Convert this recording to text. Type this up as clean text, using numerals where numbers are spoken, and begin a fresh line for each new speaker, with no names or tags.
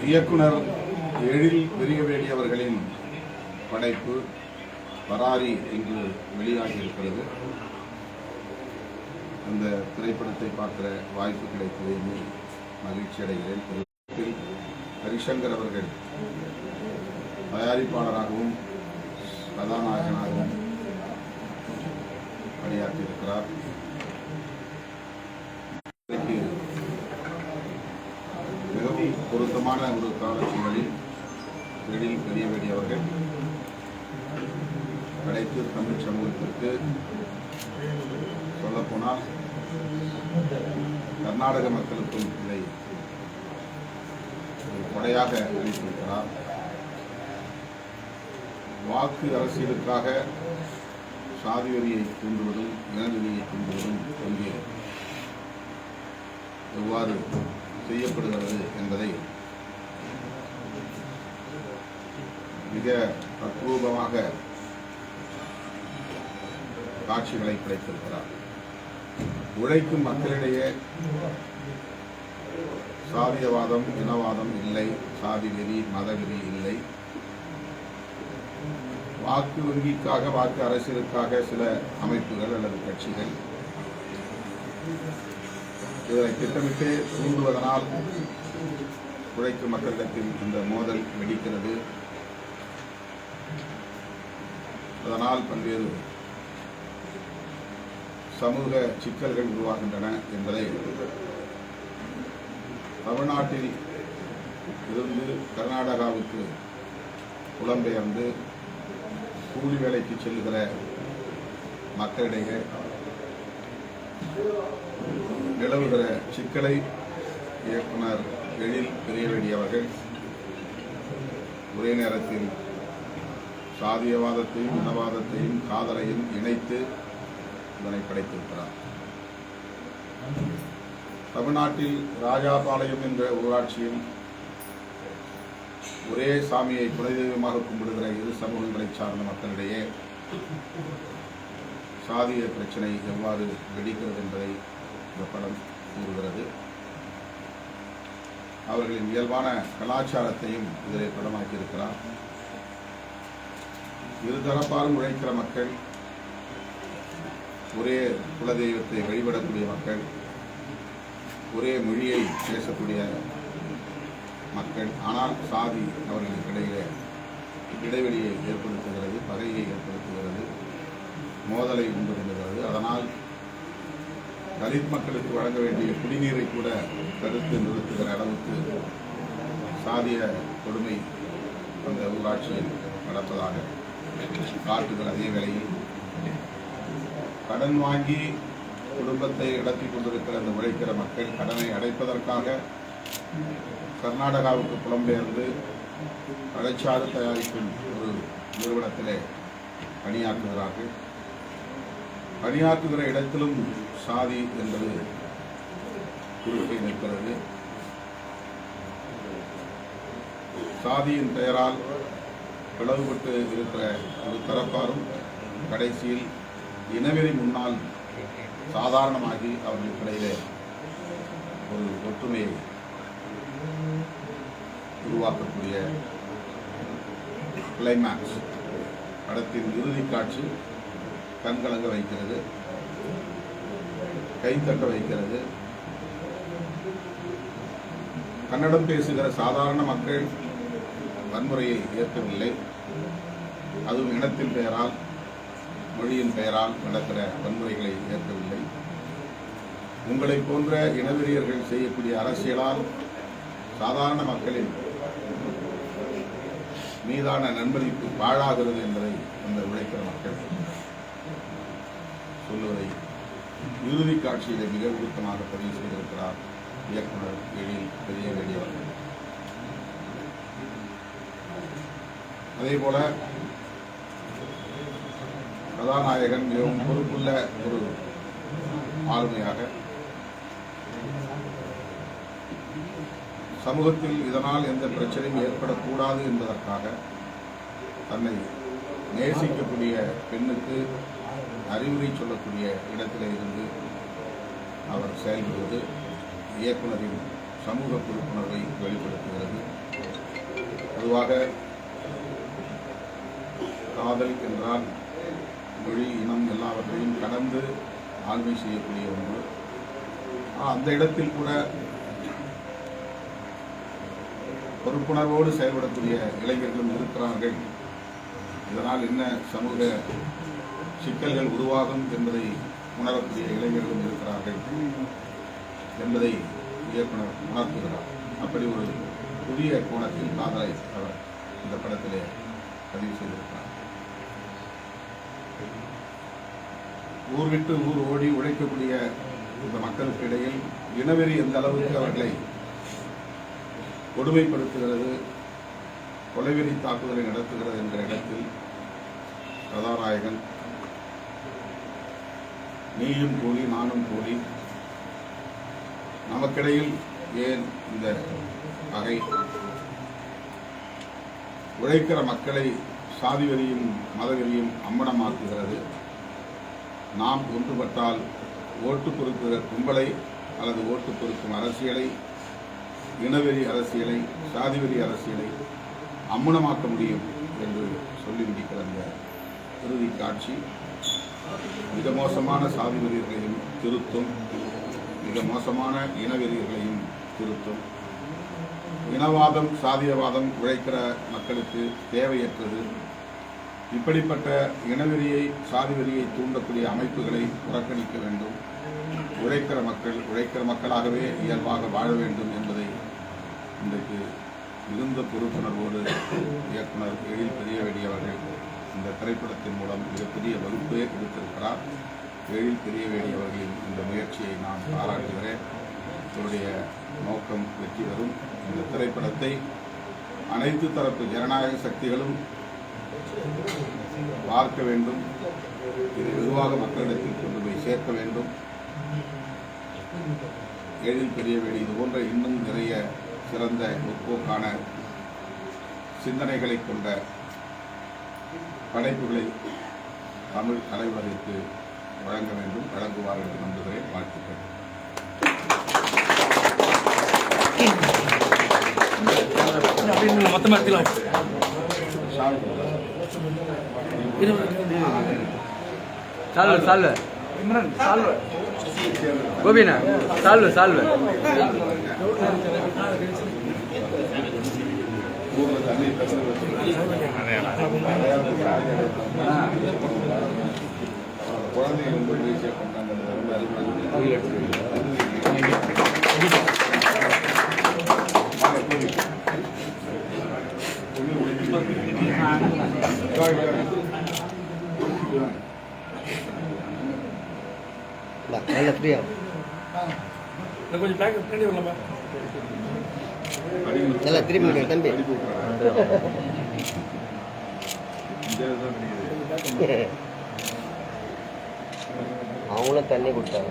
இயக்குனர் எழில் பெரியவேடி அவர்களின் படைப்பு பராரி இன்று வெளியாகியிருக்கிறது. அந்த திரைப்படத்தை பார்க்கிற வாய்ப்பு கிடைத்ததை மகிழ்ச்சி அடைகிறேன். ஹரிசங்கர் அவர்கள் தயாரிப்பாளராகவும் கதாநாயகனாகவும் பணியாற்றியிருக்கிறார். மிகவும் பொருத்தமான ஒரு காலச்சூழலில் எழில் பெரியவேடி அவர்கள் படைத்து தமிழ் சமூகத்திற்கு சொல்லப்போனால் கர்நாடக மக்களுக்கும் இதை கொடையாக அளித்திருக்கிறார். வாக்கு அரசியலுக்காக சாதி வெறியை தூண்டுவதும் இனவெறியை தூண்டுவதும் இங்கே எவ்வாறு செய்யப்படுகிறது என்பதை மிக தத்ரூபமாக காட்சிகளை படைத்திருக்கிறார். உழைக்கும் மக்களிடையே சாதியவாதம் இனவாதம் இல்லை, சாதி வெறி மதவெறி இல்லை. வாக்கு வங்கிக்காக வாக்கு அரசியலுக்காக சில அமைப்புகள் அல்லது கட்சிகள் இதனை திட்டமிட்டு தூண்டுவதனால் உழைக்கும் மக்களிடத்தில் இந்த மோதல் வெடிக்கிறது. அதனால் பல்வேறு சமூக சிக்கல்கள் உருவாகின்றன என்பதை தமிழ்நாட்டில் இருந்து கர்நாடகாவுக்கு புலம்பெயர்ந்து கூலி வேலைக்கு செல்கிற மக்களிடையே நிலவுகிற சிக்கலை இயக்குனர் எழில் பெரியவேடி அவர்கள் ஒரே நேரத்தில் சாதியவாதத்தையும் இனவாதத்தையும் காதலையும் இணைத்து இதனை படைத்திருக்கிறார். தமிழ்நாட்டில் ராஜாபாளையம் என்ற ஊராட்சியில் ஒரே சாமியை குலதெய்வமாக கும்பிடுகிற இரு சமூகங்களை சார்ந்த மக்களிடையே சாதிய பிரச்சனை எவ்வாறு வெடிக்கிறது என்பதை இந்த படம் கூறுகிறது. அவர்களின் இயல்பான கலாச்சாரத்தையும் இதிலே படமாக்கியிருக்கிறார். இருதரப்பாலும் உழைக்கிற மக்கள், ஒரே குலதெய்வத்தை வழிபடக்கூடிய மக்கள், ஒரே மொழியை பேசக்கூடிய மக்கள். ஆனால் சாதி அவர்களுக்கு இடையிலே இடைவெளியை ஏற்படுத்துகிறது, பகையை ஏற்படுத்துகிறது, மோதலை உண்டு பண்ணுகிறது. அதனால் தலித் மக்களுக்கு வழங்க வேண்டிய குடிநீரை கூட தடுத்து நிறுத்துகிற அளவுக்கு சாதிய கொடுமை அந்த ஊராட்சியில் நடப்பதாக காட்டுகிற அதே வேளையில் கடன் வாங்கி குடும்பத்தை நடத்தி கொண்டிருக்கிற அந்த உழைக்கிற மக்கள் கடனை அடைப்பதற்காக கர்நாடகாவுக்கு புலம்பெயர்ந்து பழச்சாறு தயாரிக்கும் ஒரு நிறுவனத்திலே பணியாற்றுகிறார்கள். பணியாற்றுகிற இடத்திலும் சாதி என்பது குறுக்கை நிற்கிறது. சாதியின் பெயரால் பிளவுபட்டு இருக்கிற ஒரு தரப்பாரும் கடைசியில் இனவெறி முன்னால் சாதாரணமாகி அவர்களுக்கு இடையிலே ஒரு ஒற்றுமையை உருவாக்கக்கூடிய கிளைமேக்ஸ் படத்தின் இறுதி காட்சி கண்கலங்க வைக்கிறது, கைத்தட்ட வைக்கிறது. கன்னடம் பேசுகிற சாதாரண மக்கள் வன்முறையை ஏற்கவில்லை. அதுவும் இனத்தின் பெயரால் மொழியின் பெயரால் நடக்கிற வன்முறைகளை ஏற்கவில்லை. உங்களை போன்ற இனவெறியர்கள் செய்யக்கூடிய அரசியலால் சாதாரண மக்களின் மீதான நன்மதிப்பு பாழாகிறது என்பதை அந்த உழைக்கிற மக்கள் சொல்லுவதை இறுதி காட்சியிலே மிக உருக்கமாக பதிவு செய்திருக்கிறார் இயக்குனர் எழில் பெரியவேடி அவர்கள். அதேபோல கதாநாயகன் மிகவும் பொறுப்புள்ள ஒரு ஆளுமையாக சமூகத்தில் இதனால் எந்த பிரச்சனையும் ஏற்படக்கூடாது என்பதற்காக தன்னை நேசிக்கக்கூடிய பெண்ணுக்கு அறிவுரை சொல்லக்கூடிய இடத்திலே இருந்து அவர் செயல்படுவது இயக்குனரின் சமூக பொறுப்புணர்வை வெளிப்படுத்துகிறது. பொதுவாக காதல் என்றால் மொழி, இனம் எல்லாவற்றையும் கடந்து ஆண்மை செய்யக்கூடிய ஒன்று. அந்த இடத்தில் கூட பொறுப்புணர்வோடு செயல்படக்கூடிய இளைஞர்களும் இருக்கிறார்கள். இதனால் என்ன சமூக சிக்கல்கள் உருவாகும் என்பதை உணரக்கூடிய இளைஞர்களும் இருக்கிறார்கள் என்பதை இயக்குனர் உணர்த்துகிறார். அப்படி ஒரு புதிய கோணத்தில் காதலை அவர் இந்த படத்திலே பதிவு செய்திருக்கிறார். ஊர் விட்டு ஊர் ஓடி உழைக்கக்கூடிய இந்த மக்களுக்கு இடையில் இனவெறி எந்த அளவுக்கு அவர்களை கொடுமைப்படுத்துகிறது, கொலைவெறி தாக்குதலை நடத்துகிறது என்ற இடத்தில் கதாநாயகன் நீயும் கூலி நானும் கூலி, நமக்கிடையில் ஏன் இந்த பகை, உழைக்கிற மக்களை சாதி வெறியும் மதவெறியும் அம்மனமாக்குகிறது, நாம் ஒன்றுபட்டால் ஓட்டு பொறுக்கிற கும்பலை அல்லது ஓட்டு பொறுக்கும் அரசியலை, இனவெறி அரசியலை, சாதிவெறி அரசியலை அம்மனமாக்க முடியும் என்று சொல்லி முடிக்கிற அந்த இறுதி காட்சி மிக மோசமான சாதி வெறியர்களையும் திருத்தும், மிக மோசமான இனவெறியர்களையும் திருத்தும். இனவாதம், சாதியவாதம் உழைக்கிற மக்களுக்கு தேவையற்றது. இப்படிப்பட்ட இனவெறியை, சாதி வெறியை தூண்டக்கூடிய அமைப்புகளை புறக்கணிக்க வேண்டும். உழைக்கிற மக்களாகவே இயல்பாக வாழ வேண்டும் என்பதை இன்றைக்கு மிகுந்த பொறுப்புணர்வோடு இயக்குனர் எழில் பெரியவேடி அவர்கள் இந்த திரைப்படத்தின் மூலம் மிகப்பெரிய வகுப்பே கொடுத்திருக்கிறார். எழில் பெரியவேடி அவர்களின் இந்த முயற்சியை நான் பாராட்டுகிறேன். அவருடைய நோக்கம் வெற்றி பெறும். இந்த திரைப்படத்தை அனைத்து தரப்பு ஜனநாயக சக்திகளும் பார்க்க வேண்டும். இது வெகுவாக மக்களிடத்தில் கொண்டு போய் சேர்க்க வேண்டும். எழில் பெரியவேடி இது போன்ற இன்னும் நிறைய சிறந்த முற்போக்கான சிந்தனைகளை கொண்ட படைப்புகளை தமிழ் தலைவருக்கு வழங்க வேண்டும், வழங்குவார் என்று நம்புகிறேன். வாழ்த்துக்கள்.
கோபினா சால்வ சால்வ
குழந்தைகள்
நல்ல ஃப்ரீயா
கொஞ்சம் பேக் பண்ணி வரலாமா?
நல்லா திரும்பி தம்பி. அவங்களும் தண்ணி கொடுத்தாங்க.